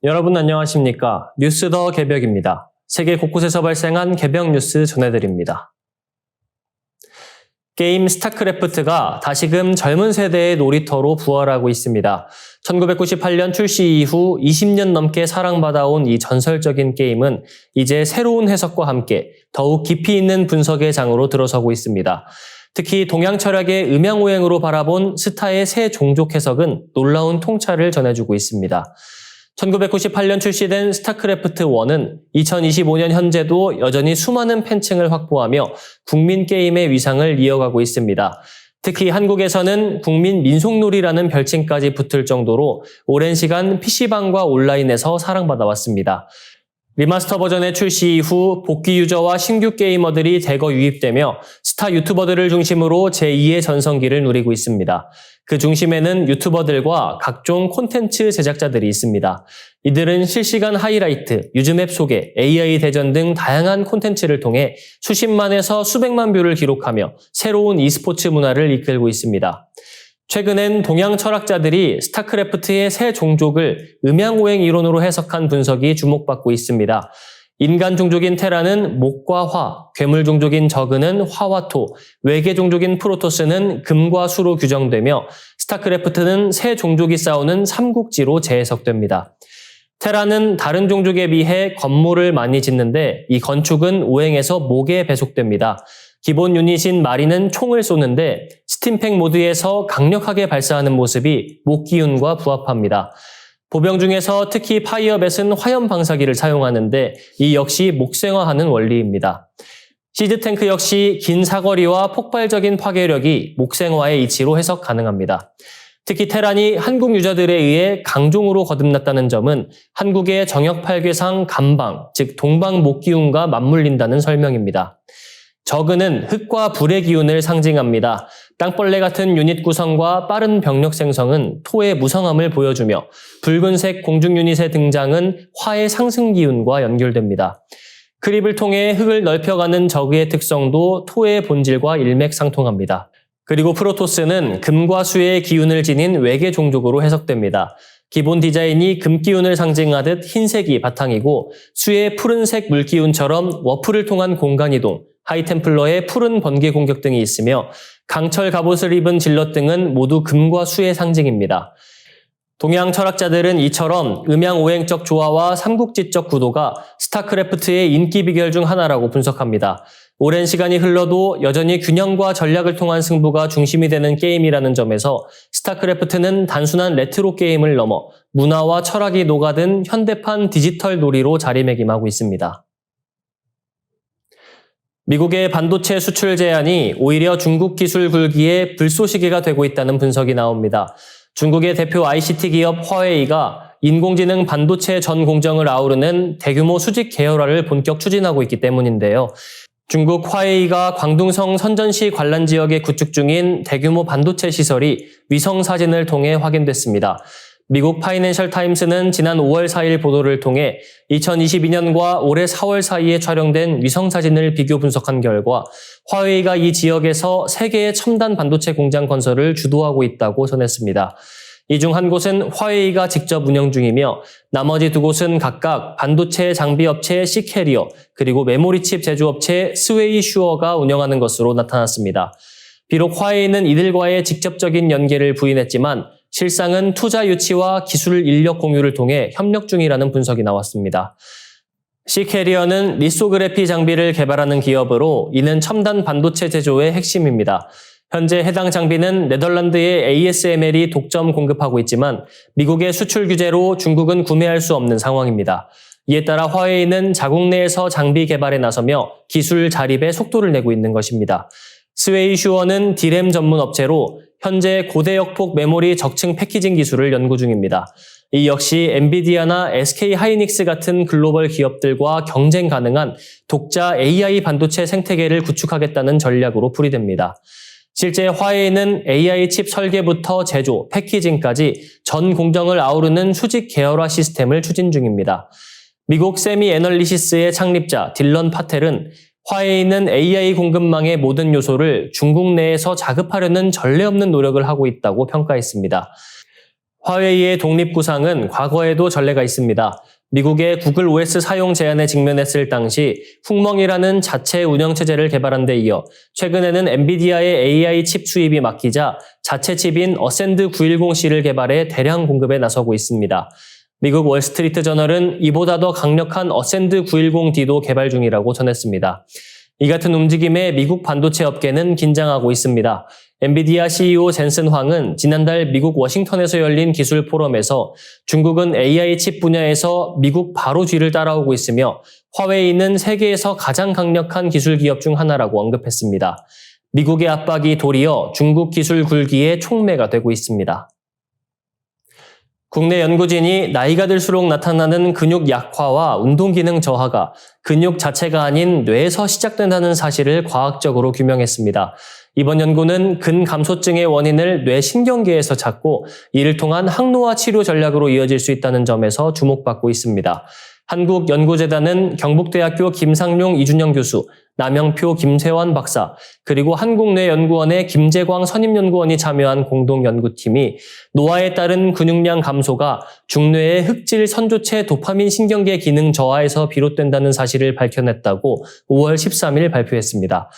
여러분 안녕하십니까? 뉴스 더 개벽입니다. 세계 곳곳에서 발생한 개벽 뉴스 전해드립니다. 게임 스타크래프트가 다시금 젊은 세대의 놀이터로 부활하고 있습니다. 1998년 출시 이후 20년 넘게 사랑받아온 이 전설적인 게임은 이제 새로운 해석과 함께 더욱 깊이 있는 분석의 장으로 들어서고 있습니다. 특히 동양 철학의 음양오행으로 바라본 스타의 새 종족 해석은 놀라운 통찰을 전해주고 있습니다. 1998년 출시된 스타크래프트 1은 2025년 현재도 여전히 수많은 팬층을 확보하며 국민 게임의 위상을 이어가고 있습니다. 특히 한국에서는 국민 민속놀이라는 별칭까지 붙을 정도로 오랜 시간 PC방과 온라인에서 사랑받아왔습니다. 리마스터 버전의 출시 이후 복귀 유저와 신규 게이머들이 대거 유입되며 스타 유튜버들을 중심으로 제2의 전성기를 누리고 있습니다. 그 중심에는 유튜버들과 각종 콘텐츠 제작자들이 있습니다. 이들은 실시간 하이라이트, 유즈맵 소개, AI 대전 등 다양한 콘텐츠를 통해 수십만에서 수백만 뷰를 기록하며 새로운 e스포츠 문화를 이끌고 있습니다. 최근엔 동양 철학자들이 스타크래프트의 새 종족을 음양오행 이론으로 해석한 분석이 주목받고 있습니다. 인간 종족인 테라는 목과 화, 괴물 종족인 저그는 화와 토, 외계 종족인 프로토스는 금과 수로 규정되며 스타크래프트는 새 종족이 싸우는 삼국지로 재해석됩니다. 테라는 다른 종족에 비해 건물을 많이 짓는데 이 건축은 오행에서 목에 배속됩니다. 기본 유닛인 마리는 총을 쏘는데 스팀팩 모드에서 강력하게 발사하는 모습이 목 기운과 부합합니다. 보병 중에서 특히 파이어벳은 화염 방사기를 사용하는데 이 역시 목생화하는 원리입니다. 시즈 탱크 역시 긴 사거리와 폭발적인 파괴력이 목생화의 이치로 해석 가능합니다. 특히 테란이 한국 유저들에 의해 강종으로 거듭났다는 점은 한국의 정역 8괴상 감방, 즉 동방 목기운과 맞물린다는 설명입니다. 저그는 흙과 불의 기운을 상징합니다. 땅벌레 같은 유닛 구성과 빠른 병력 생성은 토의 무성함을 보여주며 붉은색 공중 유닛의 등장은 화의 상승 기운과 연결됩니다. 크립을 통해 흙을 넓혀가는 저그의 특성도 토의 본질과 일맥상통합니다. 그리고 프로토스는 금과 수의 기운을 지닌 외계 종족으로 해석됩니다. 기본 디자인이 금 기운을 상징하듯 흰색이 바탕이고 수의 푸른색 물 기운처럼 워프를 통한 공간 이동, 하이템플러의 푸른 번개 공격 등이 있으며 강철 갑옷을 입은 질럿 등은 모두 금과 수의 상징입니다. 동양 철학자들은 이처럼 음양오행적 조화와 삼국지적 구도가 스타크래프트의 인기 비결 중 하나라고 분석합니다. 오랜 시간이 흘러도 여전히 균형과 전략을 통한 승부가 중심이 되는 게임이라는 점에서 스타크래프트는 단순한 레트로 게임을 넘어 문화와 철학이 녹아든 현대판 디지털 놀이로 자리매김하고 있습니다. 미국의 반도체 수출 제한이 오히려 중국 기술 굴기에 불쏘시개가 되고 있다는 분석이 나옵니다. 중국의 대표 ICT 기업 화웨이가 인공지능 반도체 전 공정을 아우르는 대규모 수직 계열화를 본격 추진하고 있기 때문인데요. 중국 화웨이가 광둥성 선전시 관람 지역에 구축 중인 대규모 반도체 시설이 위성 사진을 통해 확인됐습니다. 미국 파이낸셜 타임스는 지난 5월 4일 보도를 통해 2022년과 올해 4월 사이에 촬영된 위성 사진을 비교 분석한 결과 화웨이가 이 지역에서 세계의 첨단 반도체 공장 건설을 주도하고 있다고 전했습니다. 이 중 한 곳은 화웨이가 직접 운영 중이며 나머지 두 곳은 각각 반도체 장비 업체 시캐리어 그리고 메모리칩 제조업체 스웨이슈어가 운영하는 것으로 나타났습니다. 비록 화웨이는 이들과의 직접적인 연계를 부인했지만 실상은 투자 유치와 기술 인력 공유를 통해 협력 중이라는 분석이 나왔습니다. 시캐리어는 리소그래피 장비를 개발하는 기업으로 이는 첨단 반도체 제조의 핵심입니다. 현재 해당 장비는 네덜란드의 ASML이 독점 공급하고 있지만 미국의 수출 규제로 중국은 구매할 수 없는 상황입니다. 이에 따라 화웨이는 자국 내에서 장비 개발에 나서며 기술 자립에 속도를 내고 있는 것입니다. 스웨이슈어는 디램 전문 업체로 현재 고대역폭 메모리 적층 패키징 기술을 연구 중입니다. 이 역시 엔비디아나 SK 하이닉스 같은 글로벌 기업들과 경쟁 가능한 독자 AI 반도체 생태계를 구축하겠다는 전략으로 풀이됩니다. 실제 화웨이는 AI 칩 설계부터 제조, 패키징까지 전 공정을 아우르는 수직 계열화 시스템을 추진 중입니다. 미국 세미 애널리시스의 창립자 딜런 파텔은 화웨이는 AI 공급망의 모든 요소를 중국 내에서 자급하려는 전례 없는 노력을 하고 있다고 평가했습니다. 화웨이의 독립 구상은 과거에도 전례가 있습니다. 미국의 구글 OS 사용 제한에 직면했을 당시 훅멍이라는 자체 운영체제를 개발한 데 이어 최근에는 엔비디아의 AI 칩 수입이 막히자 자체 칩인 어센드 910C를 개발해 대량 공급에 나서고 있습니다. 미국 월스트리트 저널은 이보다 더 강력한 어센드 910D도 개발 중이라고 전했습니다. 이 같은 움직임에 미국 반도체 업계는 긴장하고 있습니다. 엔비디아 CEO 젠슨 황은 지난달 미국 워싱턴에서 열린 기술 포럼에서 중국은 AI 칩 분야에서 미국 바로 뒤를 따라오고 있으며 화웨이는 세계에서 가장 강력한 기술 기업 중 하나라고 언급했습니다. 미국의 압박이 도리어 중국 기술 굴기의 촉매가 되고 있습니다. 국내 연구진이 나이가 들수록 나타나는 근육 약화와 운동 기능 저하가 근육 자체가 아닌 뇌에서 시작된다는 사실을 과학적으로 규명했습니다. 이번 연구는 근감소증의 원인을 뇌 신경계에서 찾고 이를 통한 항노화 치료 전략으로 이어질 수 있다는 점에서 주목받고 있습니다. 한국연구재단은 경북대학교 김상룡 이준영 교수, 남영표 김세환 박사, 그리고 한국뇌연구원의 김재광 선임연구원이 참여한 공동연구팀이 노화에 따른 근육량 감소가 중뇌의 흑질 선조체 도파민 신경계 기능 저하에서 비롯된다는 사실을 밝혀냈다고 5월 13일 발표했습니다.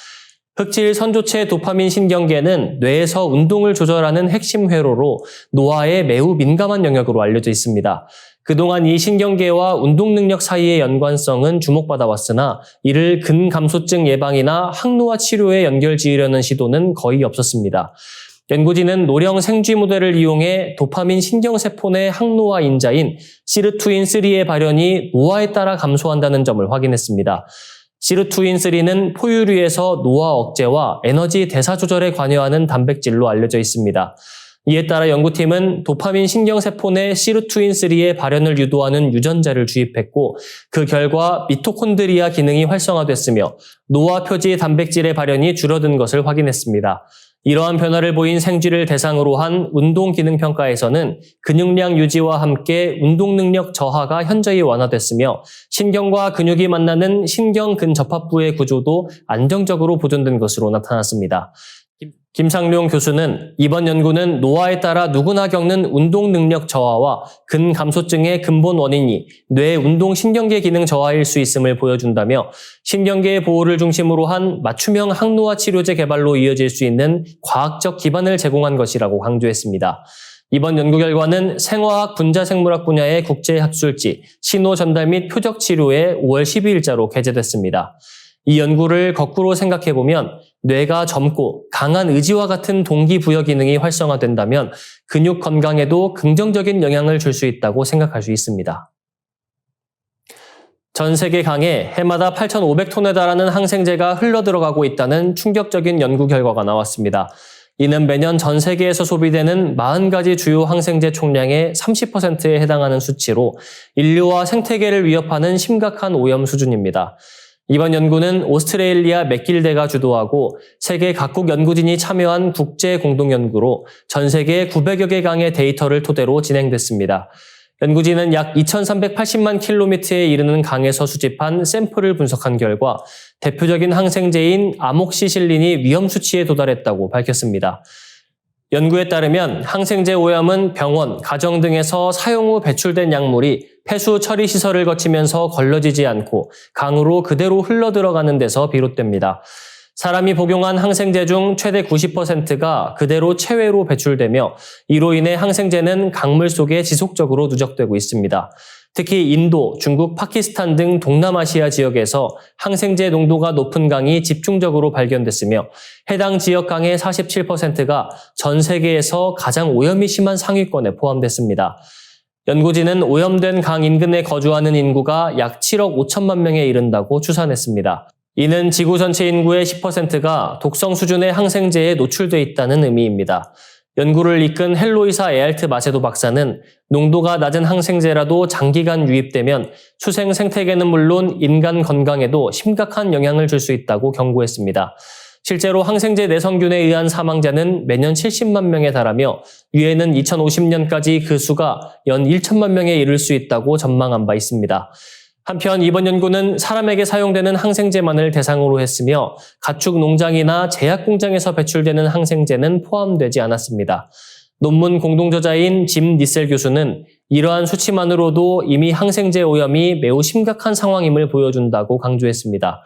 흑질 선조체 도파민 신경계는 뇌에서 운동을 조절하는 핵심 회로로 노화에 매우 민감한 영역으로 알려져 있습니다. 그동안 이 신경계와 운동 능력 사이의 연관성은 주목받아 왔으나 이를 근감소증 예방이나 항노화 치료에 연결지으려는 시도는 거의 없었습니다. 연구진은 노령 생쥐 모델을 이용해 도파민 신경세포 내 항노화 인자인 시르투인3의 발현이 노화에 따라 감소한다는 점을 확인했습니다. 시르투인3는 포유류에서 노화 억제와 에너지 대사 조절에 관여하는 단백질로 알려져 있습니다. 이에 따라 연구팀은 도파민 신경세포 내 시르투인3의 발현을 유도하는 유전자를 주입했고 그 결과 미토콘드리아 기능이 활성화됐으며 노화 표지 단백질의 발현이 줄어든 것을 확인했습니다. 이러한 변화를 보인 생쥐를 대상으로 한 운동기능평가에서는 근육량 유지와 함께 운동능력 저하가 현저히 완화됐으며 신경과 근육이 만나는 신경근접합부의 구조도 안정적으로 보존된 것으로 나타났습니다. 김상룡 교수는 이번 연구는 노화에 따라 누구나 겪는 운동 능력 저하와 근감소증의 근본 원인이 뇌 운동 신경계 기능 저하일 수 있음을 보여준다며 신경계의 보호를 중심으로 한 맞춤형 항노화 치료제 개발로 이어질 수 있는 과학적 기반을 제공한 것이라고 강조했습니다. 이번 연구 결과는 생화학 분자생물학 분야의 국제학술지 신호 전달 및 표적 치료에 5월 12일자로 게재됐습니다. 이 연구를 거꾸로 생각해보면 뇌가 젊고 강한 의지와 같은 동기부여 기능이 활성화된다면 근육 건강에도 긍정적인 영향을 줄 수 있다고 생각할 수 있습니다. 전 세계 강에 해마다 8,500톤에 달하는 항생제가 흘러들어가고 있다는 충격적인 연구 결과가 나왔습니다. 이는 매년 전 세계에서 소비되는 40가지 주요 항생제 총량의 30%에 해당하는 수치로 인류와 생태계를 위협하는 심각한 오염 수준입니다. 이번 연구는 오스트레일리아 맥길대가 주도하고 세계 각국 연구진이 참여한 국제 공동연구로 전 세계 900여 개 강의 데이터를 토대로 진행됐습니다. 연구진은 약 2,380만 킬로미터에 이르는 강에서 수집한 샘플을 분석한 결과 대표적인 항생제인 아목시실린이 위험 수치에 도달했다고 밝혔습니다. 연구에 따르면 항생제 오염은 병원, 가정 등에서 사용 후 배출된 약물이 폐수 처리 시설을 거치면서 걸러지지 않고 강으로 그대로 흘러들어가는 데서 비롯됩니다. 사람이 복용한 항생제 중 최대 90%가 그대로 체외로 배출되며 이로 인해 항생제는 강물 속에 지속적으로 누적되고 있습니다. 특히 인도, 중국, 파키스탄 등 동남아시아 지역에서 항생제 농도가 높은 강이 집중적으로 발견됐으며 해당 지역 강의 47%가 전 세계에서 가장 오염이 심한 상위권에 포함됐습니다. 연구진은 오염된 강 인근에 거주하는 인구가 약 7억 5천만 명에 이른다고 추산했습니다. 이는 지구 전체 인구의 10%가 독성 수준의 항생제에 노출돼 있다는 의미입니다. 연구를 이끈 헬로이사 에알트 마세도 박사는 농도가 낮은 항생제라도 장기간 유입되면 수생 생태계는 물론 인간 건강에도 심각한 영향을 줄 수 있다고 경고했습니다. 실제로 항생제 내성균에 의한 사망자는 매년 70만 명에 달하며 유엔은 2050년까지 그 수가 연 1천만 명에 이를 수 있다고 전망한 바 있습니다. 한편 이번 연구는 사람에게 사용되는 항생제만을 대상으로 했으며 가축 농장이나 제약 공장에서 배출되는 항생제는 포함되지 않았습니다. 논문 공동저자인 짐 니셀 교수는 이러한 수치만으로도 이미 항생제 오염이 매우 심각한 상황임을 보여준다고 강조했습니다.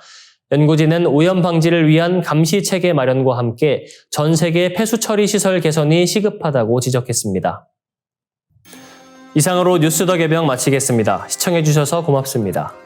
연구진은 오염 방지를 위한 감시 체계 마련과 함께 전 세계 폐수 처리 시설 개선이 시급하다고 지적했습니다. 이상으로 뉴스 더 개병 마치겠습니다. 시청해주셔서 고맙습니다.